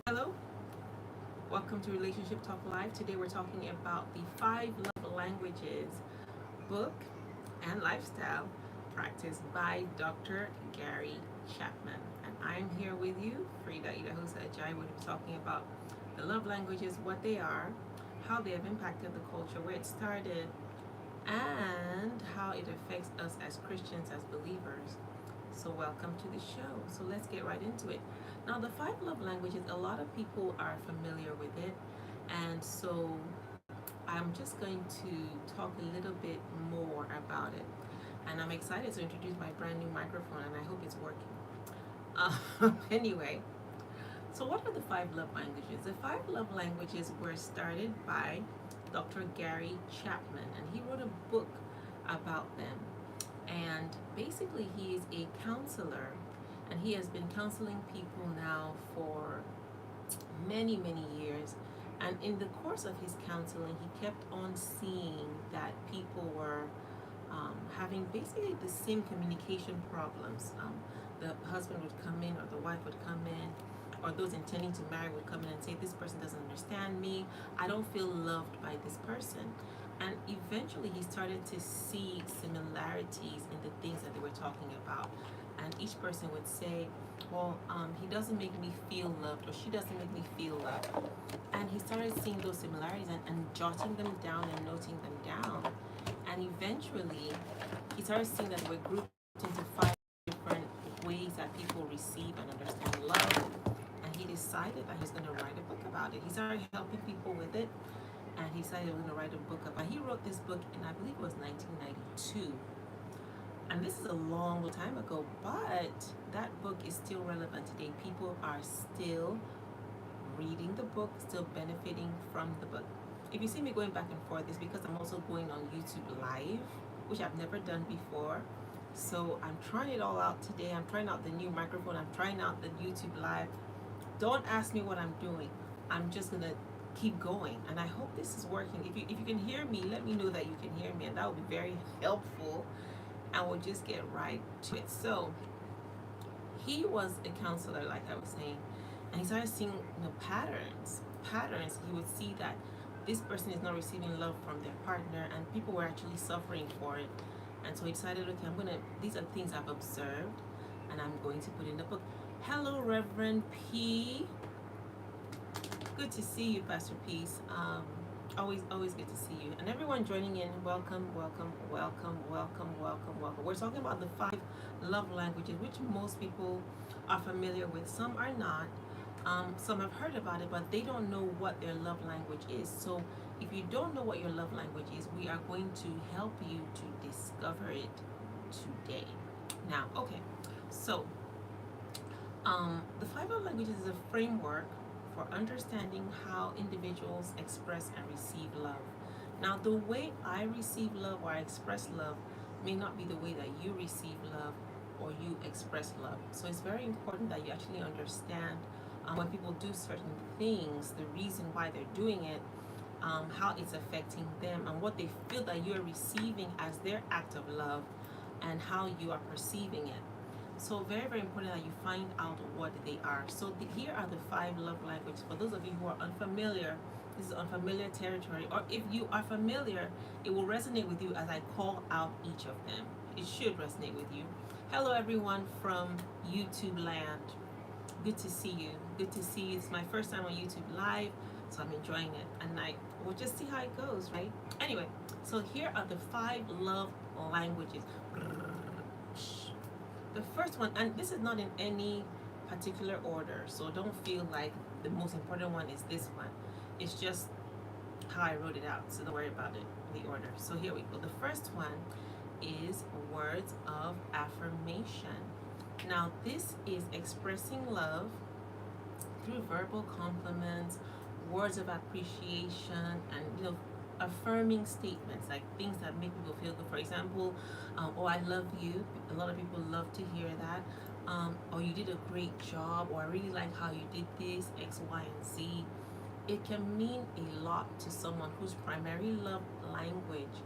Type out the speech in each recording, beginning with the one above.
Hello, welcome to Relationship Talk Live. Today we're talking about the five love languages book and lifestyle practiced by Dr. Gary Chapman. And I'm here with you, Freda Idahosa Ajayi. We'll be talking about the love languages, what they are, how they have impacted the culture, where it started, and how it affects us as Christians, as believers. So welcome to the show. So let's get right into it. Now, the five love languages, a lot of people are familiar with it. And so I'm just going to talk a little bit more about it. And I'm excited to introduce my brand new microphone, and I hope it's working. Anyway, so what are the five love languages? The five love languages were started by Dr. Gary Chapman, and he wrote a book about them. And basically, he is a counselor, and he has been counseling people now for many, many years. And in the course of his counseling, he kept on seeing that people were having basically the same communication problems. The husband would come in, or the wife would come in, or those intending to marry would come in and say, "This person doesn't understand me. I don't feel loved by this person." And eventually he started to see similarities in the things that they were talking about. And each person would say, well, he doesn't make me feel loved, or she doesn't make me feel loved. And he started seeing those similarities and jotting them down and noting them down. And eventually he started seeing that we're grouped into five different ways that people receive and understand love. And he decided that he's going to write a book about it. He started helping people with it, and he decided he was going to write a book about. He wrote this book in, I believe it was 1992, and this is a long time ago, but that book is still relevant today. People are still reading the book, still benefiting from the book. If you see me going back and forth, it's because I'm also going on YouTube Live, which I've never done before. So I'm trying it all out today. I'm trying out the new microphone. I'm trying out the YouTube Live. Don't ask me what I'm doing. I'm just gonna keep going, and I hope this is working. If you can hear me, let me know that you can hear me, and that would be very helpful. And we'll just get right to it. So he was a counselor, like I was saying, and he started seeing patterns. He would see that this person is not receiving love from their partner, and people were actually suffering for it. And so he decided, okay, these are things I've observed, and I'm going to put in the book. Hello, Reverend P. Good to see you, Pastor Peace. Always good to see you. And everyone joining in, welcome. We're talking about the five love languages, which most people are familiar with. Some are not. Some have heard about it, but they don't know what their love language is. So if you don't know what your love language is, we are going to help you to discover it today. Now, okay, so the five love languages is a framework for understanding how individuals express and receive love. Now, the way I receive love or I express love may not be the way that you receive love or you express love. So it's very important that you actually understand when people do certain things, the reason why they're doing it, how it's affecting them, and what they feel that you're receiving as their act of love, and how you are perceiving it. So very, very important that you find out what they are. So here are the five love languages. For those of you who are unfamiliar, this is unfamiliar territory. Or if you are familiar, it will resonate with you as I call out each of them. It should resonate with you. Hello, everyone from YouTube land. Good to see you. Good to see you. It's my first time on YouTube Live, so I'm enjoying it. And we'll just see how it goes, right? Anyway, so here are the five love languages. The first one, and this is not in any particular order, so don't feel like the most important one is this one. It's just how I wrote it out, so don't worry about it, the order. So here we go. The first one is words of affirmation. Now, this is expressing love through verbal compliments, words of appreciation, and affirming statements, like things that make people feel good. For example, oh, I love you. A lot of people love to hear that. Or you did a great job, or I really like how you did this, X, Y, and Z. It can mean a lot to someone whose primary love language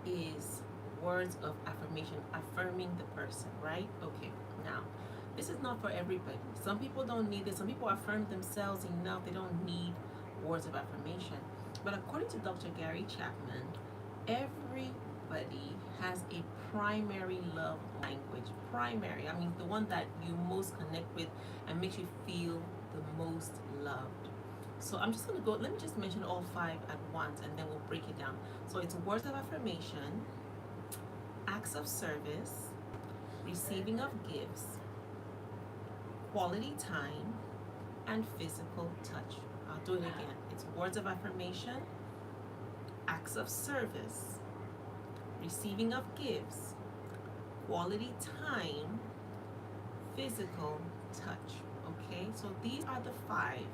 is words of affirmation, affirming the person, right? Okay, now This is not for everybody. Some people don't need this. Some people affirm themselves enough. They don't need words of affirmation. But according to Dr. Gary Chapman, everybody has a primary love language. Primary, I mean the one that you most connect with and makes you feel the most loved. So I'm just going to go, let me just mention all five at once and then we'll break it down. So it's words of affirmation, acts of service, receiving of gifts, quality time, and physical touch. I'll do it again. It's words of affirmation, acts of service, receiving of gifts, quality time, physical touch. Okay, so these are the five.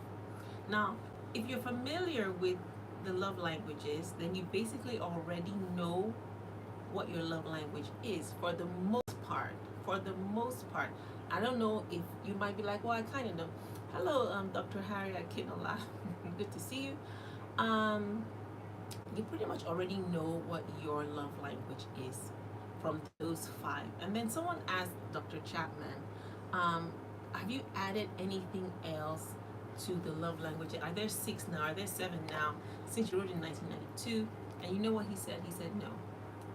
Now, if you're familiar with the love languages, then you basically already know what your love language is for the most part. For the most part. I don't know if you might be like, well, I kind of know. Hello, Dr. Harry Akinola. Good to see you. You pretty much already know what your love language is from those five. And then someone asked Dr. Chapman, have you added anything else to the love language? Are there 6 now? Are there 7 now? Since you wrote in 1992. And you know what he said? He said no.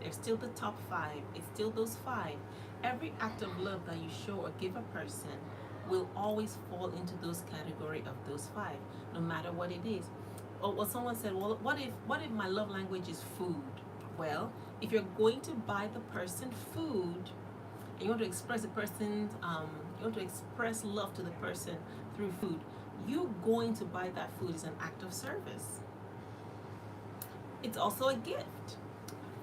They're still the top 5. It's still those 5. Every act of love that you show or give a person will always fall into those category of those 5, no matter what it is. Or well, someone said, well, what if my love language is food? Well, if you're going to buy the person food, and you want to express the person's, you want to express love to the person through food, you going to buy that food is an act of service. It's also a gift.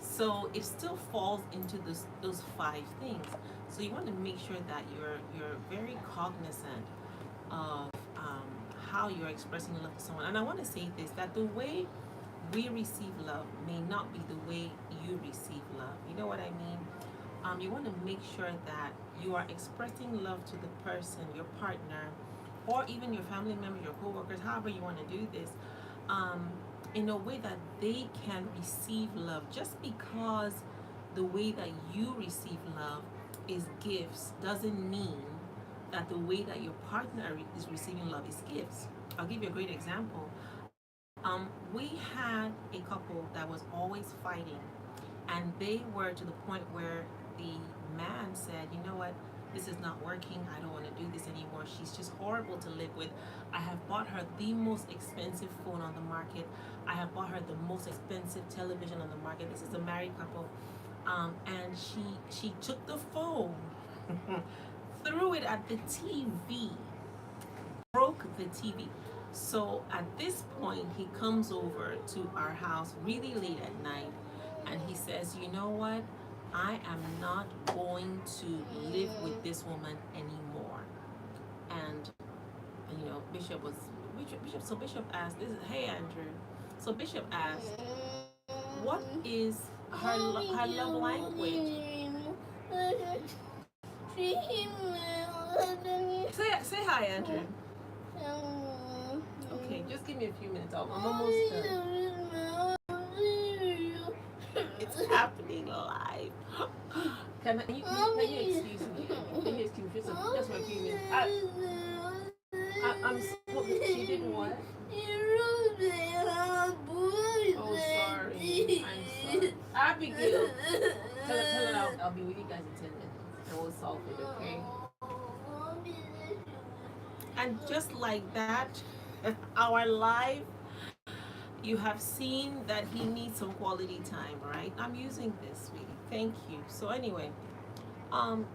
So it still falls into those 5 things. So you want to make sure that you're very cognizant of how you're expressing love to someone. And I want to say this, that the way we receive love may not be the way you receive love. You know what I mean? You want to make sure that you are expressing love to the person, your partner, or even your family members, your co-workers, however you want to do this, in a way that they can receive love. Just because the way that you receive love is gifts doesn't mean that the way that your partner is receiving love is gifts. I'll give you a great example. We had a couple that was always fighting, and they were to the point where the man said, you know what, this is not working, I don't want to do this anymore, she's just horrible to live with. I have bought her the most expensive phone on the market, I have bought her the most expensive television on the market. This is a married couple, and she took the phone threw it at the TV, broke the TV. So at this point, he comes over to our house really late at night, and he says, you know what, I am not going to live with this woman anymore. And you know, Bishop asked, hey Andrew, so Bishop asked, what is her love language? Say hi, Andrew. Okay, just give me a few minutes. I'm almost done. It's happening live. Can you excuse me? Can you excuse me just for a few minutes? I'm so, she did what? Oh, sorry. I'm sorry. Abigail, tell her I'll be with you guys in 10 minutes and we'll solve it, okay? And just like that, our life, you have seen that he needs some quality time, right? I'm using this, sweetie. Thank you. So anyway,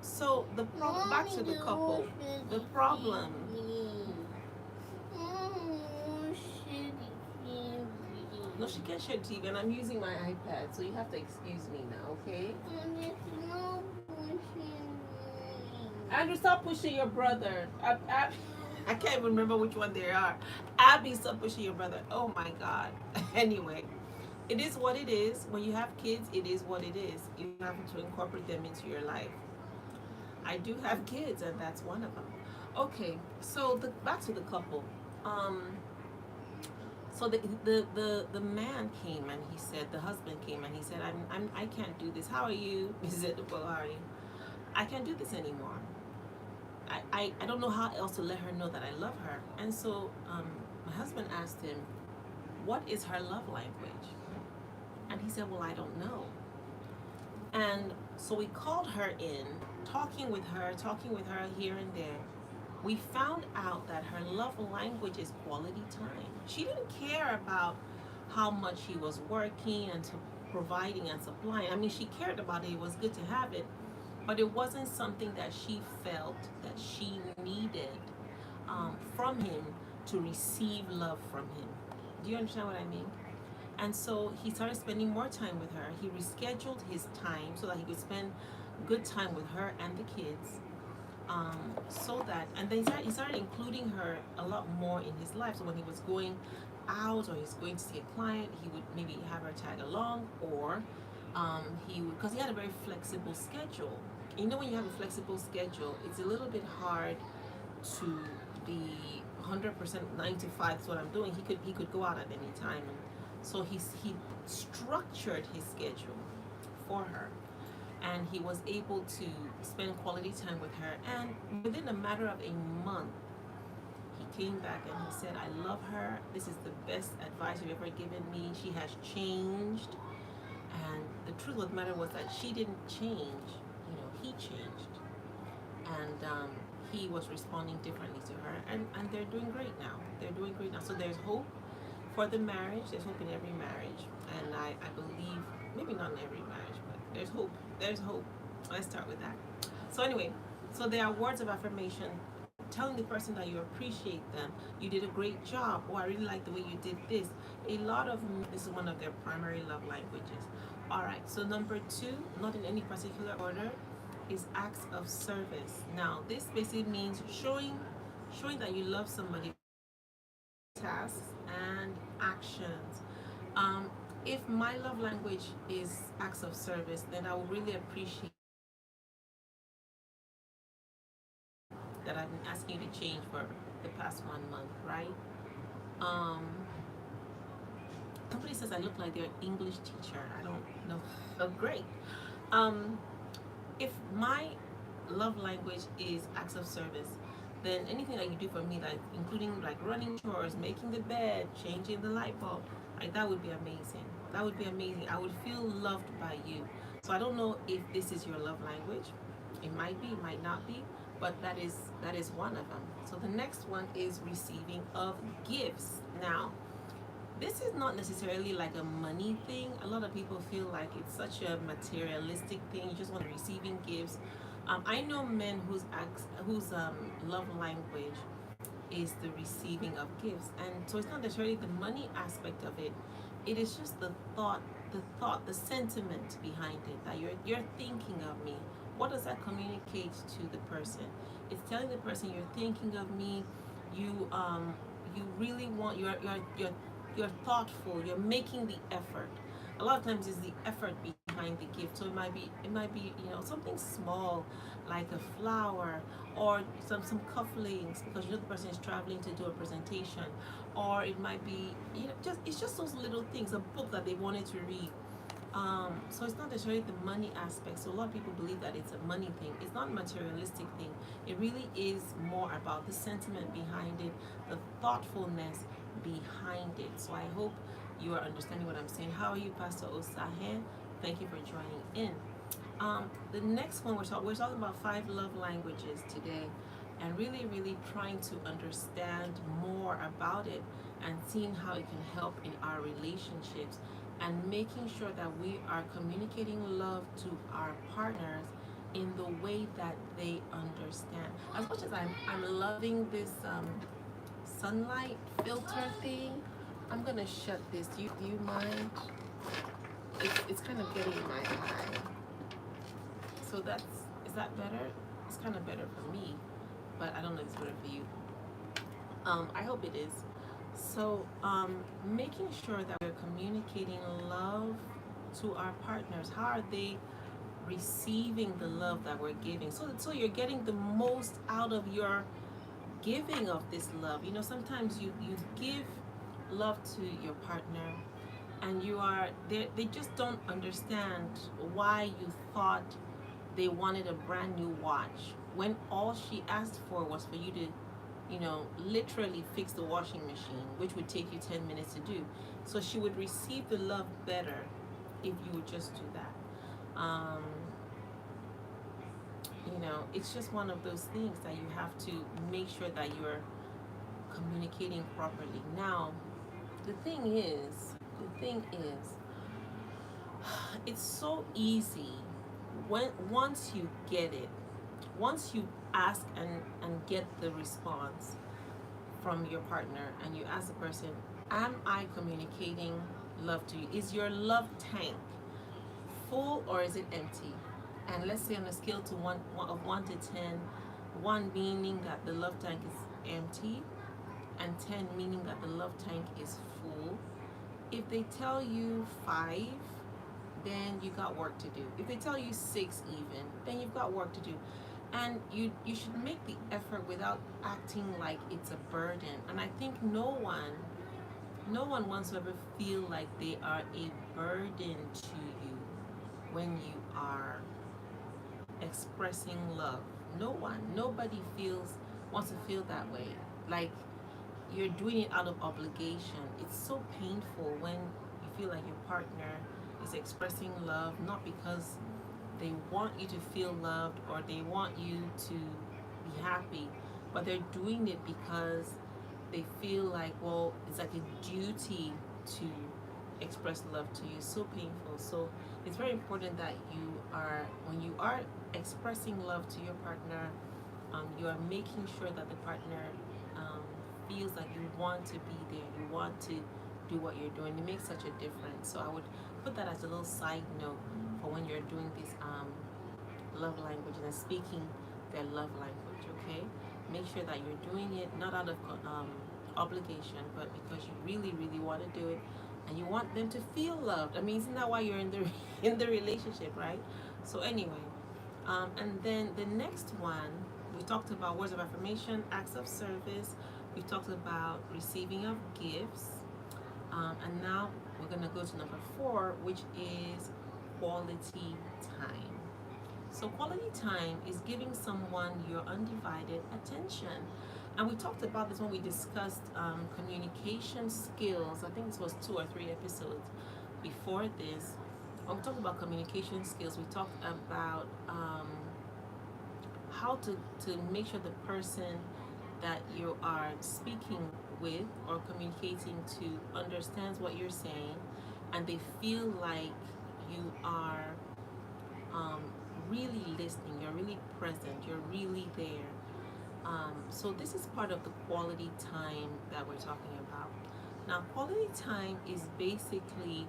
so the problem, back to the couple, the problem. No, she can't share TV, and I'm using my iPad, so you have to excuse me now, okay? Andrew, stop pushing your brother. I can't even remember which one they are. Abby, stop pushing your brother. Oh my God. Anyway, it is what it is. When you have kids, it is what it is. You have to incorporate them into your life. I do have kids, and that's one of them. Okay, so back to the couple. So the man came and he said, the husband came and he said, I can't do this. How are you? He said, well, how are you? I can't do this anymore. I don't know how else to let her know that I love her. And so my husband asked him, what is her love language? And he said, well, I don't know. And so we called her in, talking with her here and there. We found out that her love language is quality time. She didn't care about how much he was working and providing and supplying. I mean, she cared about it. It was good to have it, but it wasn't something that she felt that she needed from him to receive love from him. Do you understand what I mean? And so he started spending more time with her. He rescheduled his time so that he could spend good time with her and the kids. So that, and then he started including her a lot more in his life. So when he was going out or he's going to see a client, he would maybe have her tag along, or he would, because he had a very flexible schedule. You know, when you have a flexible schedule, it's a little bit hard to be 100% 9 to 5. That's what I'm doing. He could go out at any time, and so he structured his schedule for her, and he was able to spend quality time with her. And within a matter of a month, he came back and he said, I love her. This is the best advice you've ever given me. She has changed. And the truth of the matter was that she didn't change. You know, he changed. And he was responding differently to her. And they're doing great now. They're doing great now. So there's hope for the marriage. There's hope in every marriage. And I believe, maybe not in every marriage, but there's hope. There's hope. Let's start with that. So anyway, so there are words of affirmation, telling the person that you appreciate them. You did a great job. Oh, I really like the way you did this. A lot of this is one of their primary love languages. All right. So number 2, not in any particular order, is acts of service. Now, this basically means showing that you love somebody. Tasks and actions. If my love language is acts of service, then I would really appreciate that I've been asking you to change for the past 1 month, right? Um, Somebody says I look like their English teacher. I don't know. Oh, great. Um, if my love language is acts of service, then anything that you do for me, like including like running chores, making the bed, changing the light bulb, like that would be amazing. That would be amazing. I would feel loved by you. So I don't know if this is your love language. It might be, it might not be, but that is one of them. So the next one is receiving of gifts. Now, this is not necessarily like a money thing. A lot of people feel like it's such a materialistic thing. You just want receiving gifts. I know men whose love language is the receiving of gifts, and so it's not necessarily the money aspect of it. It is just the sentiment behind it, that you're thinking of me. What does that communicate to the person? It's telling the person you're thinking of me. You really want you're thoughtful. You're making the effort. A lot of times it's the effort behind the gift. So it might be something small, like a flower, or some cufflinks because the person is traveling to do a presentation, or it might be it's just those little things, a book that they wanted to read. So it's not necessarily the money aspect. So a lot of people believe that it's a money thing. It's not a materialistic thing. It really is more about the sentiment behind it, the thoughtfulness behind it. So I hope you are understanding what I'm saying. How are you, Pastor Osahe? Thank you for joining in. The next one, we're talking about 5 love languages today, and really trying to understand more about it and seeing how it can help in our relationships, and making sure that we are communicating love to our partners in the way that they understand. As much as I'm loving this sunlight filter thing, I'm gonna shut this. Do you mind? It's kind of getting in my eye. So is that better? It's kind of better for me, but I don't know if it's better for you. I hope it is. So, making sure that we're communicating love to our partners. How are they receiving the love that we're giving? So you're getting the most out of your giving of this love. Sometimes you give love to your partner, and they just don't understand why you thought they wanted a brand new watch when all she asked for was for you to, literally fix the washing machine, which would take you 10 minutes to do. So she would receive the love better if you would just do that. It's just one of those things that you have to make sure that you're communicating properly. Now, the thing is, it's so easy when once you get it, once you ask and get the response from your partner, and you ask the person, am I communicating love to you? Is your love tank full or is it empty? And let's say on a scale to of 1 to 10, 1 meaning that the love tank is empty, and 10 meaning that the love tank is full. If they tell you 5, then you got work to do. If they tell you 6 even, then you've got work to do. And you should make the effort without acting like it's a burden. And I think no one wants to ever feel like they are a burden to you when you are expressing love. Nobody wants to feel that way. Like you're doing it out of obligation. It's so painful when you feel like your partner is expressing love not because they want you to feel loved or they want you to be happy, but they're doing it because they feel like, well, it's like a duty to express love to you. It's so painful. So it's very important that when you are expressing love to your partner, you are making sure that the partner um, feels like you want to be there, you want to do what you're doing. It makes such a difference. So I would put that as a little side note for when you're doing this love language and speaking their love language. Okay, make sure that you're doing it not out of obligation, but because you really, really want to do it, and you want them to feel loved. I mean, isn't that why you're in the in the relationship, right? So anyway, and then the next one, we talked about words of affirmation, acts of service. We talked about receiving of gifts, and now we're gonna go to number 4, which is quality time. So quality time is giving someone your undivided attention. And we talked about this when we discussed communication skills. I think this was 2 or 3 episodes before this. When we talked about communication skills, we talked about how to make sure the person that you are speaking with or communicating to understands what you're saying, and they feel like you are um, really listening, you're really present, you're really there. So this is part of the quality time that we're talking about. Now, quality time is basically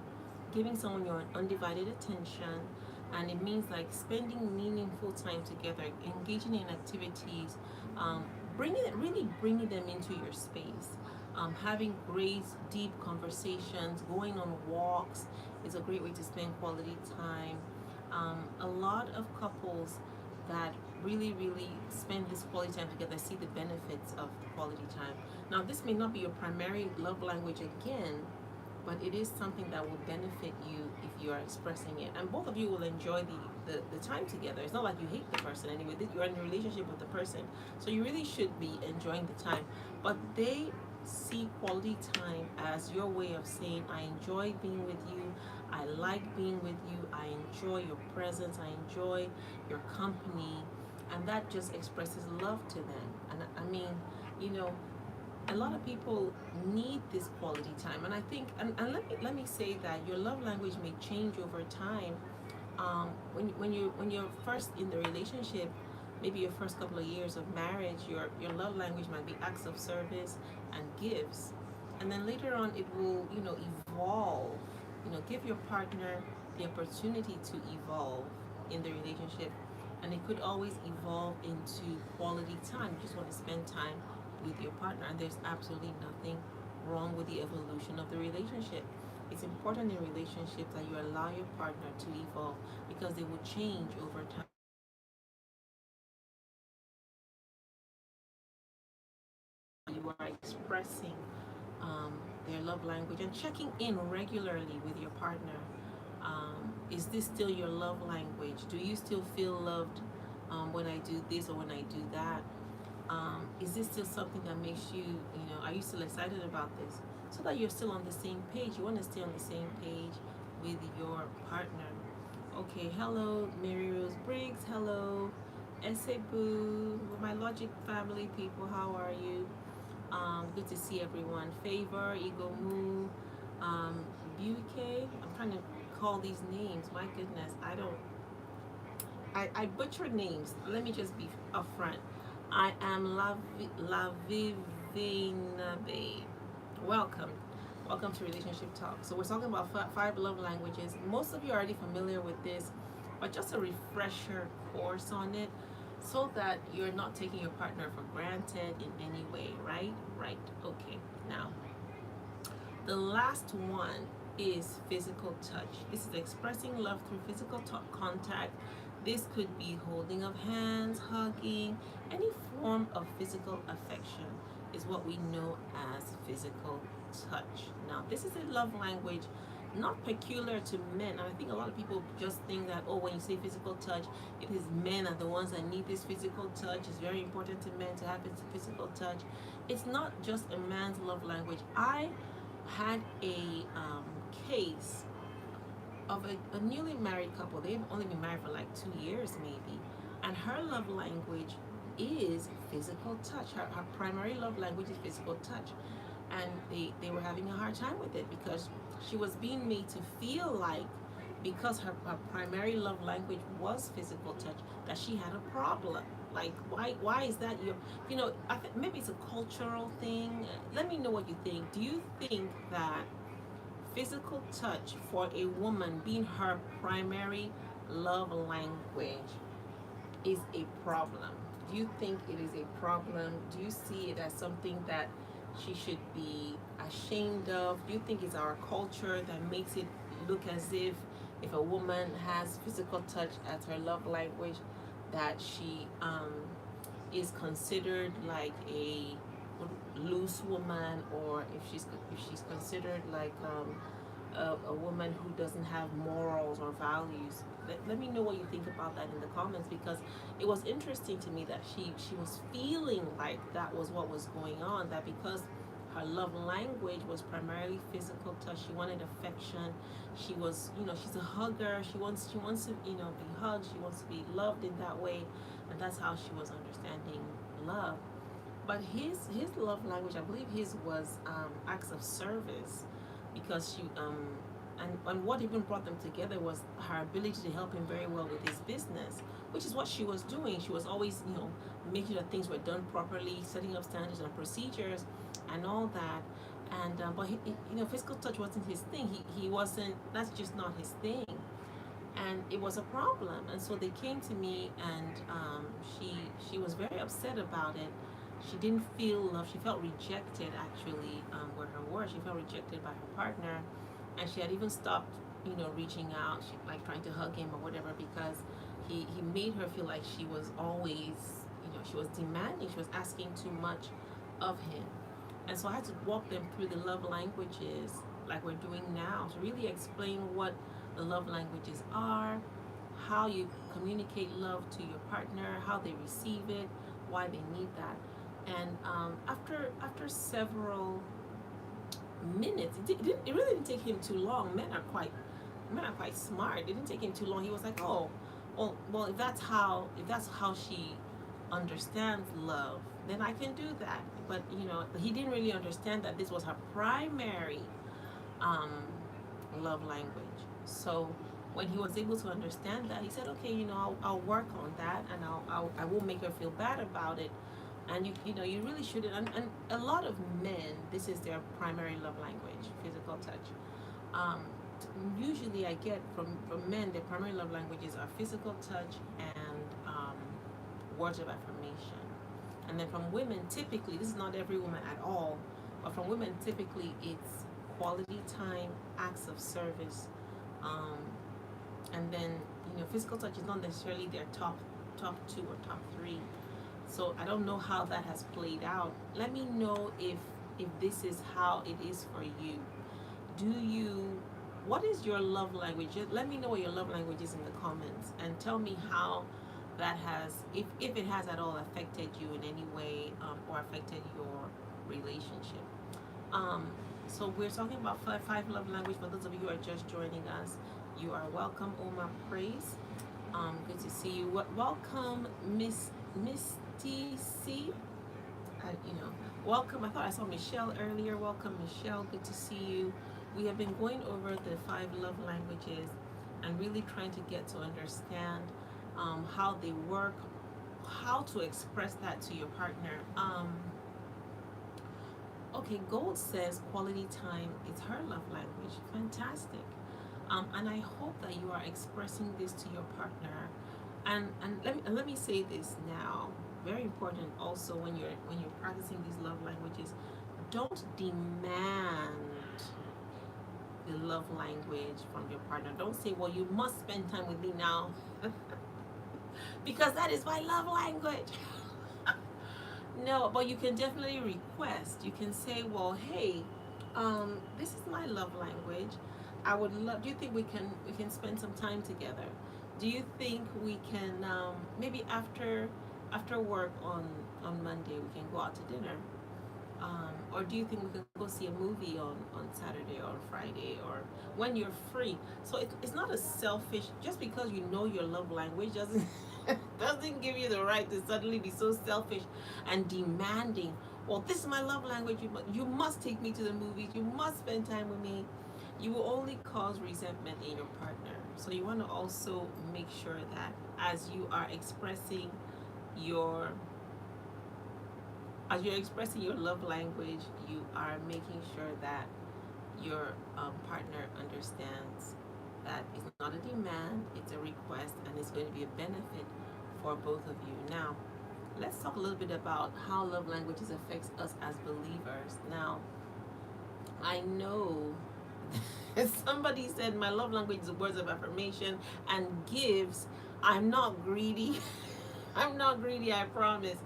giving someone your undivided attention, and it means like spending meaningful time together, engaging in activities, really bringing them into your space. Having great, deep conversations, going on walks is a great way to spend quality time. A lot of couples that really, really spend this quality time together see the benefits of quality time. Now, this may not be your primary love language again, but it is something that will benefit you if you are expressing it. And both of you will enjoy the time together. It's not like you hate the person anyway. You're in a relationship with the person. So you really should be enjoying the time. But they see quality time as your way of saying, I enjoy being with you. I like being with you. I enjoy your presence. I enjoy your company. And that just expresses love to them. And I mean, you know, a lot of people need this quality time, and I think, and let me say that your love language may change over time. When you're first in the relationship, maybe your first couple of years of marriage, your love language might be acts of service and gifts, and then later on it will evolve. Give your partner the opportunity to evolve in the relationship, and it could always evolve into quality time. You just want to spend time with your partner, and there's absolutely nothing wrong with the evolution of the relationship. It's important in relationships that you allow your partner to evolve, because they will change over time. You are expressing their love language and checking in regularly with your partner. Is this still your love language? Do you still feel loved when I do this or when I do that? Is this still something that makes you, are you still excited about this? So that you're still on the same page. You want to stay on the same page with your partner. Okay, hello, Mary Rose Briggs. Hello, Esebu, my Logic family people. How are you? Good to see everyone. Favor, Ego Moo, Buke. I'm trying to call these names. My goodness, I butcher names. Let me just be upfront. I am Lavivinabe. Welcome. Welcome to Relationship Talk. So we're talking about five love languages. Most of you are already familiar with this, but just a refresher course on it so that you're not taking your partner for granted in any way, right? Right. Okay. Now, the last one is physical touch. This is expressing love through physical contact. This could be holding of hands, hugging, any form of physical affection is what we know as physical touch. Now, this is a love language not peculiar to men. And I think a lot of people just think that, oh, when you say physical touch, it is men are the ones that need this physical touch. It's very important to men to have this physical touch. It's not just a man's love language. I had a case of a newly married couple. They've only been married for like 2 years maybe, and her love language is physical touch. Her primary love language is physical touch, and they were having a hard time with it because she was being made to feel like, because her primary love language was physical touch, that she had a problem. Like, why is that? I think maybe it's a cultural thing. Let me know what you think. Do you think that physical touch for a woman being her primary love language is a problem? Do you think it is a problem? Do you see it as something that she should be ashamed of? Do you think it's our culture that makes it look as if a woman has physical touch as her love language, that she is considered like a loose woman, or if she's considered like a woman who doesn't have morals or values? Let me know what you think about that in the comments, because it was interesting to me that she was feeling like that was what was going on, that because her love language was primarily physical touch, she wanted affection. She was, she's a hugger. She wants to, be hugged. She wants to be loved in that way, and that's how she was understanding love. But his love language, I believe his was acts of service, because she and what even brought them together was her ability to help him very well with his business, which is what she was doing. She was always, making sure that things were done properly, setting up standards and procedures, and all that. And but physical touch wasn't his thing. He wasn't. That's just not his thing. And it was a problem. And so they came to me, and she was very upset about it. She didn't feel love. She felt rejected, actually, where her words. She felt rejected by her partner, and she had even stopped, reaching out, like trying to hug him or whatever, because he made her feel like she was always, she was demanding. She was asking too much of him. And so I had to walk them through the love languages, like we're doing now, to really explain what the love languages are, how you communicate love to your partner, how they receive it, why they need that. And after several minutes, it really didn't take him too long. Men are quite smart. It didn't take him too long. He was like, oh, well, if that's how she understands love, then I can do that. But he didn't really understand that this was her primary love language. So when he was able to understand that, he said, okay, I'll work on that, and I won't make her feel bad about it. And you really shouldn't. And a lot of men, this is their primary love language, physical touch. Usually I get from men, their primary love languages are physical touch and words of affirmation. And then from women, typically, this is not every woman at all, but from women, typically it's quality time, acts of service, and then physical touch is not necessarily their top 2 or top 3. So I don't know how that has played out. Let me know if this is how it is for you. What is your love language? Let me know what your love language is in the comments, and tell me how that has, if it has at all affected you in any way, or affected your relationship. Um, so we're talking about five love language. For those of you who are just joining us, you are welcome. Oma Praise. Good to see you. Welcome, Misty C. Welcome. I thought I saw Michelle earlier. Welcome, Michelle. Good to see you. We have been going over the five love languages and really trying to get to understand how they work, how to express that to your partner. Okay, Gold says quality time is her love language. Fantastic. And I hope that you are expressing this to your partner. And let me say this now. Very important also when you're practicing these love languages, don't demand the love language from your partner. Don't say, well, you must spend time with me now because that is my love language. No, but you can definitely request. You can say, well, hey, this is my love language. I would love. Do you think we can spend some time together? Do you think we can maybe after work on Monday we can go out to dinner? Or do you think we could go see a movie on Saturday or Friday or when you're free? So it's not a selfish, just because you know your love language doesn't doesn't give you the right to suddenly be so selfish and demanding, well, this is my love language, you must take me to the movies, you must spend time with me. You will only cause resentment in your partner. So you want to also make sure that as you are expressing your as you're expressing your love language, you are making sure that your partner understands that it's not a demand, it's a request, and it's going to be a benefit for both of you. Now, let's talk a little bit about how love languages affects us as believers. Now, I know somebody said my love language is words of affirmation and gifts. I'm not greedy. I'm not greedy, I promise.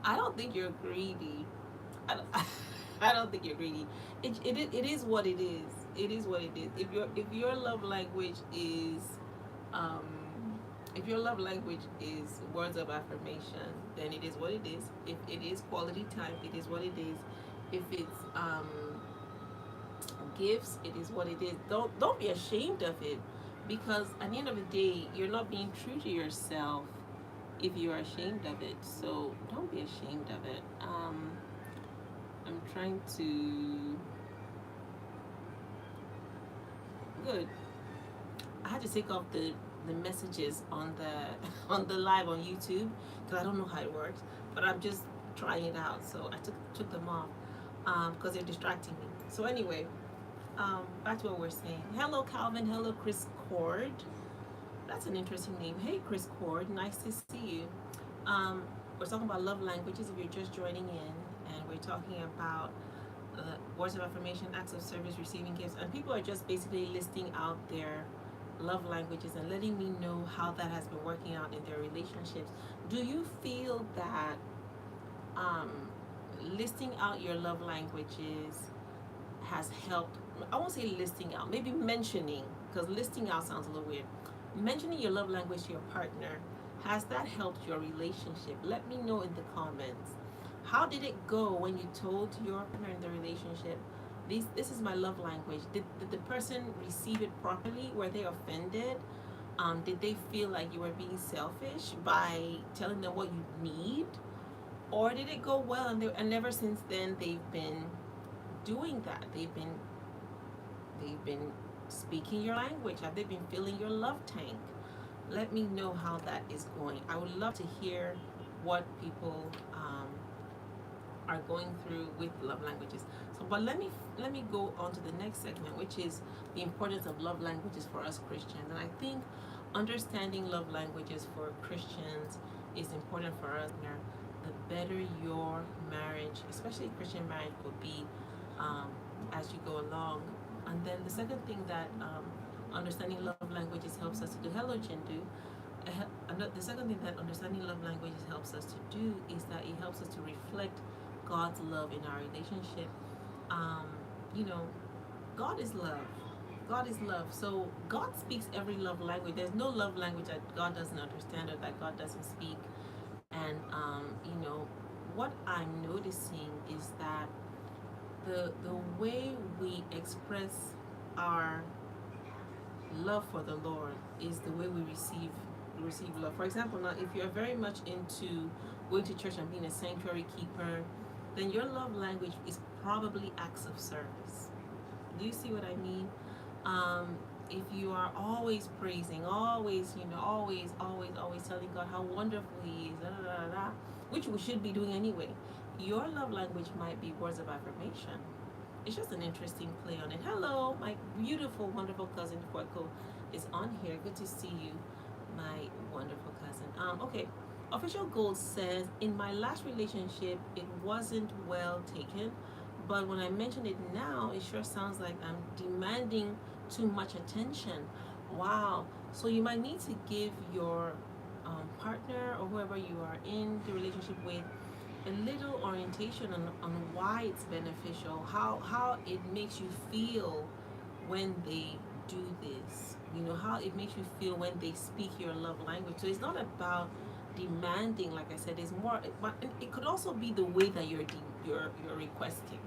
I don't think you're greedy. I don't, I don't think you're greedy. It is what it is. It is what it is. If your love language is um if your love language is words of affirmation, then it is what it is. If it is quality time, it is what it is. If it's gifts, it is what it is. Don't be ashamed of it, because at the end of the day, you're not being true to yourself if you're ashamed of it. So don't be ashamed of it. I'm trying to. Good. I had to take off the messages on the on the live on YouTube because I don't know how it works, but I'm just trying it out. So I took them off because they're distracting me. So anyway, back to what we're saying. Hello, Calvin. Hello, Chris Cord. That's an interesting name. Hey, Chris Cord. Nice to see you. We're talking about love languages if you're just joining in, and we're talking about words of affirmation, acts of service, receiving gifts, and people are just basically listing out their love languages and letting me know how that has been working out in their relationships. Do you feel that um, listing out your love languages has helped? I won't say listing out, maybe mentioning, because listing out sounds a little weird. Mentioning your love language to your partner, has that helped your relationship? Let me know in the comments. How did it go when you told your partner in the relationship, this is my love language? Did the person receive it properly? Were they offended? Did they feel like you were being selfish by telling them what you need? Or did it go well, and ever since then they've been doing that? They've been speaking your language. Have they been filling your love tank? Let me know how that is going. I would love to hear what people are going through with love languages. So, but let me go on to the next segment, which is the importance of love languages for us Christians. And I think understanding love languages for Christians is important for us. The better your marriage, especially Christian marriage, will be as you go along. And then the second thing that understanding love languages helps us to do. Hello, Chindu. The second thing that understanding love languages helps us to do is that it helps us to reflect God's love in our relationship. You know, God is love. God is love. So God speaks every love language. There's no love language that God doesn't understand or that God doesn't speak. And what I'm noticing is that the way we express our love for the Lord is the way we receive love. For example, now if you're very much into going to church and being a sanctuary keeper, then your love language is probably acts of service. Do you see what I mean? If you are always praising, always, always telling God how wonderful He is, which we should be doing anyway, your love language might be words of affirmation. It's just an interesting play on it. Hello, my beautiful, wonderful cousin Fueko is on here. Good to see you, my wonderful cousin. Okay. Official Gold says, in my last relationship, it wasn't well taken, but when I mention it now, it sure sounds like I'm demanding too much attention. Wow. So you might need to give your partner or whoever you are in the relationship with a little orientation on why it's beneficial, how it makes you feel when they do this, how it makes you feel when they speak your love language. So it's not about demanding, like I said, it's more, but it could also be the way that you're requesting.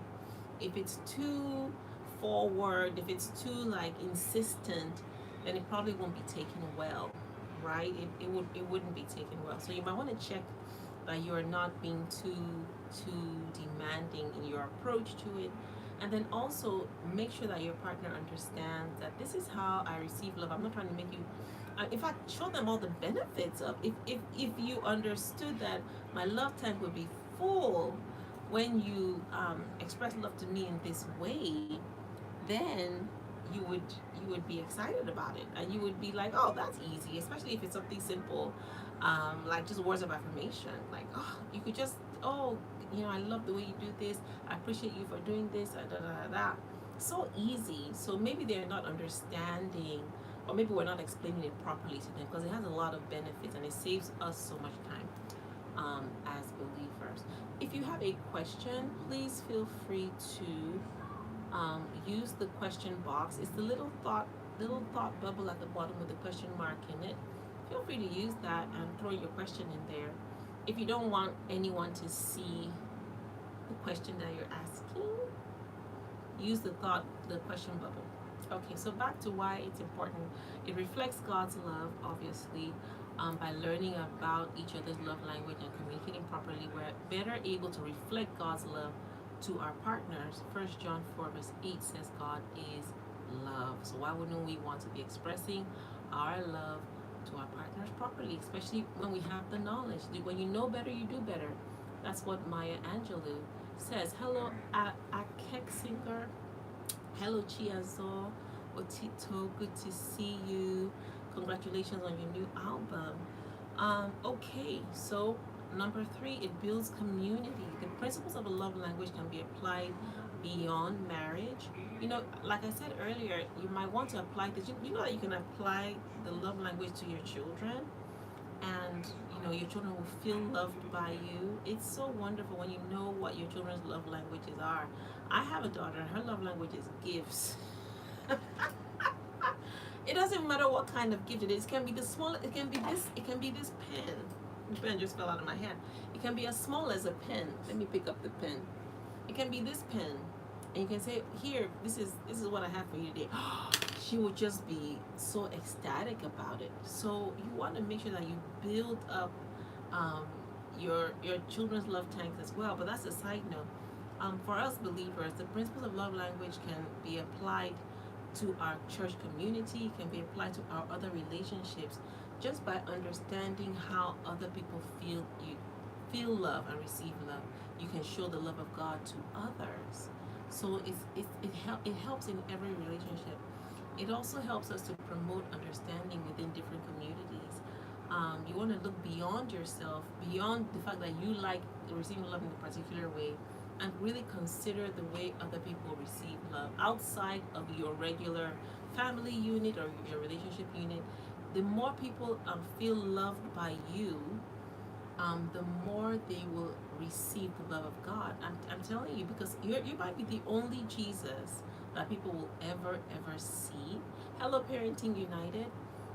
If it's too forward, if it's too like insistent, then it probably won't be taken well, right? It wouldn't be taken well. So you might want to check that you are not being too demanding in your approach to it. And then also make sure that your partner understands that this is how I receive love. I'm not trying to make you, in fact, show them all the benefits of, if you understood that my love tank would be full when you express love to me in this way, then you would be excited about it, and you would be like, oh, that's easy, especially if it's something simple, like just words of affirmation, like, oh, you could just, oh, I love the way you do this, I appreciate you for doing this, so easy. So maybe they're not understanding, or maybe we're not explaining it properly to them, because it has a lot of benefits and it saves us so much time as believers. If you have a question, please feel free to use the question box. It's the little thought bubble at the bottom with the question mark in it. Feel free to use that and throw your question in there. If you don't want anyone to see the question that you're asking, use the question bubble. Okay, so back to why it's important. It reflects God's love, obviously. By learning about each other's love language and communicating properly, we're better able to reflect God's love to our partners. 1 John 4 verse 8 says God is love. So why wouldn't we want to be expressing our love to our partners properly, especially when we have the knowledge? When you know better, you do better. That's what Maya Angelou says. Hello, Akexinger. Hello, Chiazo. Otito, good to see you. Congratulations on your new album. Okay, so number 3, it builds community. The principles of a love language can be applied beyond marriage. Like I said earlier, you might want to apply this. You know that you can apply the love language to your children, and your children will feel loved by you. It's so wonderful when you know what your children's love languages are. I have a daughter, and her love language is gifts. It doesn't matter what kind of gift it is. It can be the small. It can be this pen. The pen just fell out of my hand. It can be as small as a pen. Let me pick up the pen. It can be this pen, and you can say, "Here, this is what I have for you today." She would just be so ecstatic about it. So you want to make sure that you build up your children's love tanks as well. But that's a side note. For us believers, the principles of love language can be applied to our church community, can be applied to our other relationships, just by understanding how other people feel love and receive love. You can show the love of God to others. So it helps in every relationship. It also helps us to promote understanding within different communities. You want to look beyond yourself, beyond the fact that you like receiving love in a particular way, and really consider the way other people receive love outside of your regular family unit or your relationship unit. The more people feel loved by you, the more they will receive the love of God. I'm telling you, because you might be the only Jesus that people will ever see. Hello, Parenting United.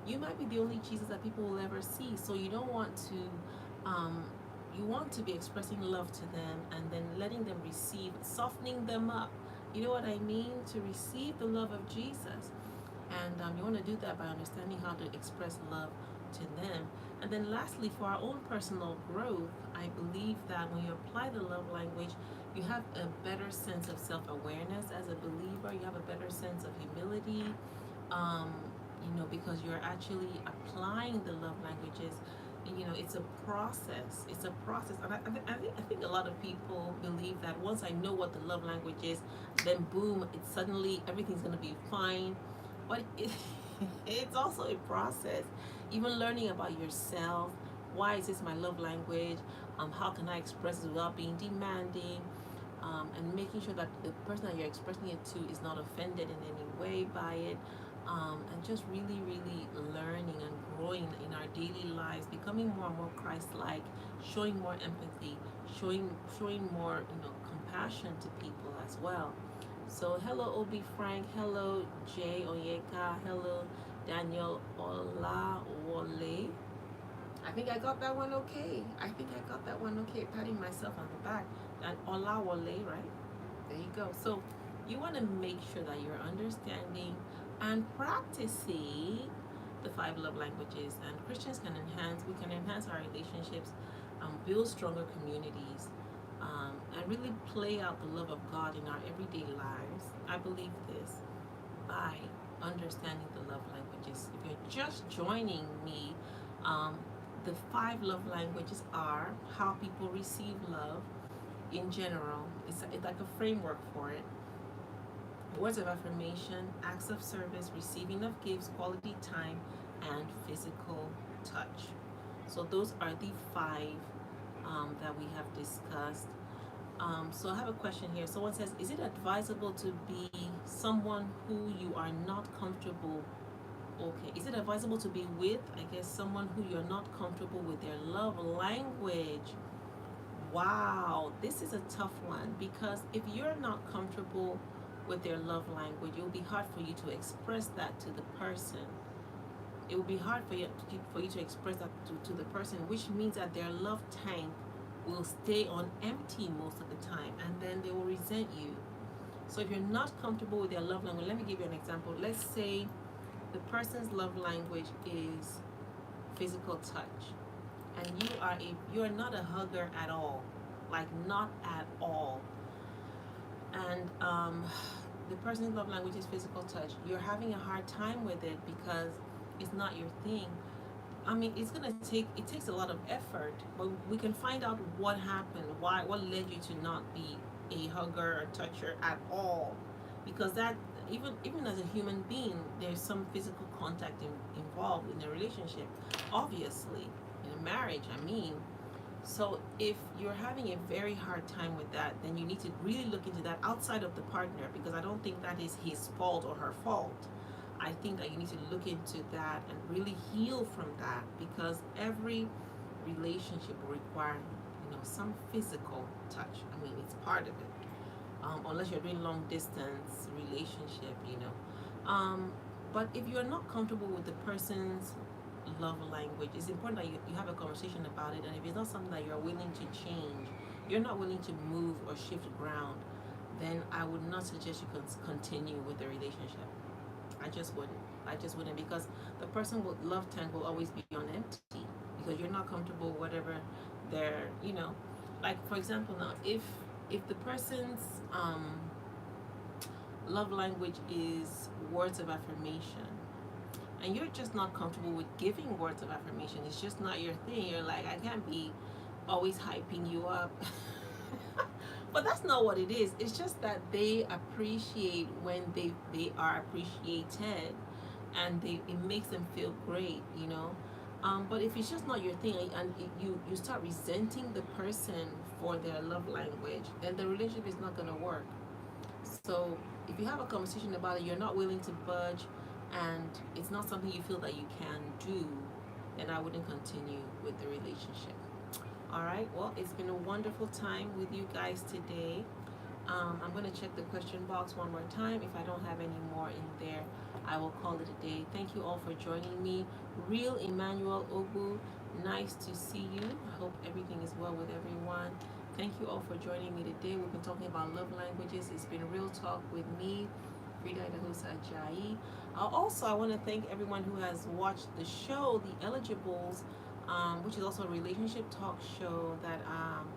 You might be the only Jesus that people will ever see. So you don't want to, you want to be expressing love to them and then letting them receive, softening them up. You know what I mean? To receive the love of Jesus. And you want to do that by understanding how to express love to them. And then lastly, for our own personal growth, I believe that when you apply the love language, you have a better sense of self-awareness as a believer. You have a better sense of humility, um, because you're actually applying the love languages. And, it's a process. It's a process. And I think a lot of people believe that once I know what the love language is, then boom, it's suddenly everything's going to be fine. But it's also a process. Even learning about yourself. Why is this my love language? How can I express it without being demanding? And making sure that the person that you're expressing it to is not offended in any way by it. And just really, really learning and growing in our daily lives, becoming more and more Christ-like, showing more empathy, showing more, compassion to people as well. So hello Obi Frank, hello Jay Oyeka, hello Daniel Olawole. I think I got that one okay. Patting myself on the back. And Olawole, right? There you go. So you want to make sure that you're understanding and practicing the five love languages. And Christians we can enhance our relationships, build stronger communities, and really play out the love of God in our everyday lives. I believe this by understanding the love languages. If you're just joining me, the five love languages are how people receive love in general. It's like a framework for it. Words of affirmation, acts of service, receiving of gifts, quality time, and physical touch. So those are the five that we have discussed. So I have a question here. Someone says, is it advisable to be someone who you are not comfortable? Okay, is it advisable to be with, someone who you're not comfortable with their love language? Wow, this is a tough one, because if you're not comfortable with their love language, it will be hard for you to express that to the person. It will be hard for you to express that to the person, which means that their love tank will stay on empty most of the time, and then they will resent you. So if you're not comfortable with their love language, let me give you an example. Let's say the person's love language is physical touch, and you are not a hugger at all, like not at all. And the person's love language is physical touch. You're having a hard time with it because it's not your thing. I mean, it takes a lot of effort, but we can find out what happened, what led you to not be a hugger or toucher at all, because that even as a human being, there's some physical contact involved in a relationship, obviously, in a marriage. So if you're having a very hard time with that, then you need to really look into that outside of the partner, because I don't think that is his fault or her fault. I think that you need to look into that and really heal from that, because every relationship will require, some physical touch. It's part of it. Unless you're doing long distance relationship, But if you're not comfortable with the person's love language, it's important that you have a conversation about it. And if it's not something that you're willing to change, you're not willing to move or shift ground, then I would not suggest you continue with the relationship. I just wouldn't, because the person with love tank will always be on empty, because you're not comfortable whatever they're, like, for example, now if the person's love language is words of affirmation, and you're just not comfortable with giving words of affirmation, it's just not your thing. You're like, I can't be always hyping you up. But that's not what it is. It's just that they appreciate when they are appreciated, and it makes them feel great, But if it's just not your thing, and you start resenting the person for their love language, then the relationship is not going to work. So if you have a conversation about it, you're not willing to budge, and it's not something you feel that you can do, then I wouldn't continue with the relationship. All right, well, it's been a wonderful time with you guys today. I'm going to check the question box one more time. If I don't have any more in there, I will call it a day. Thank you all for joining me. Real Emmanuel Obu, nice to see you. I hope everything is well with everyone. Thank you all for joining me today. We've been talking about love languages. It's been Real Talk with me, Freda Idahosa Ajayi. Also, I want to thank everyone who has watched the show, The Eligibles, which is also a relationship talk show that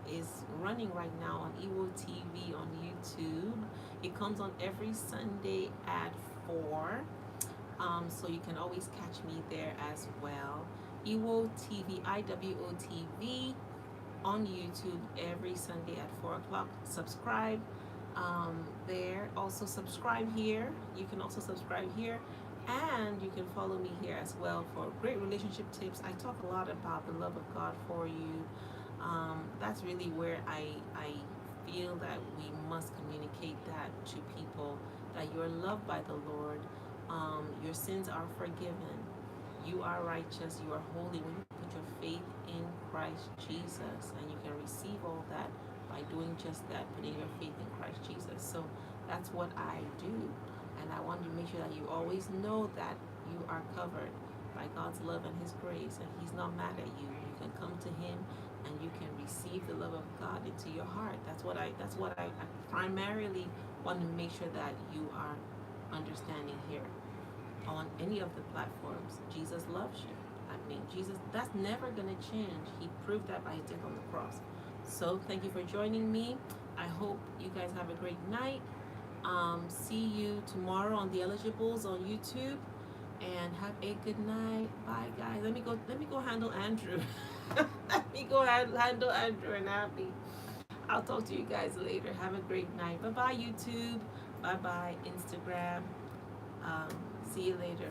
is running right now on Ewo TV on YouTube. It comes on every Sunday at 4. So you can always catch me there as well. Ewo TV, IWO TV on YouTube every Sunday at 4 o'clock. Subscribe there. Also, subscribe here. You can also subscribe here. And you can follow me here as well for great relationship tips. I talk a lot about the love of God for you. That's really where I feel that we must communicate that to people, that you're loved by the Lord. Your sins are forgiven. You are righteous. You are holy when you put your faith in Christ Jesus. And you can receive all that by doing just that, putting your faith in Christ Jesus. So that's what I do. And I want to make sure that you always know that you are covered by God's love and His grace. And He's not mad at you. You can come to Him and you can receive the love of God into your heart. That's what I primarily want to make sure that you are understanding here. On any of the platforms, Jesus loves you. I mean, Jesus, that's never going to change. He proved that by His death on the cross. So thank you for joining me. I hope you guys have a great night. See you tomorrow on The Eligibles on YouTube. And have a good night. Bye, guys. Let me go handle Andrew. Let me go handle Andrew and Abby. I'll talk to you guys later. Have a great night. Bye bye, YouTube. Bye bye, Instagram. See you later.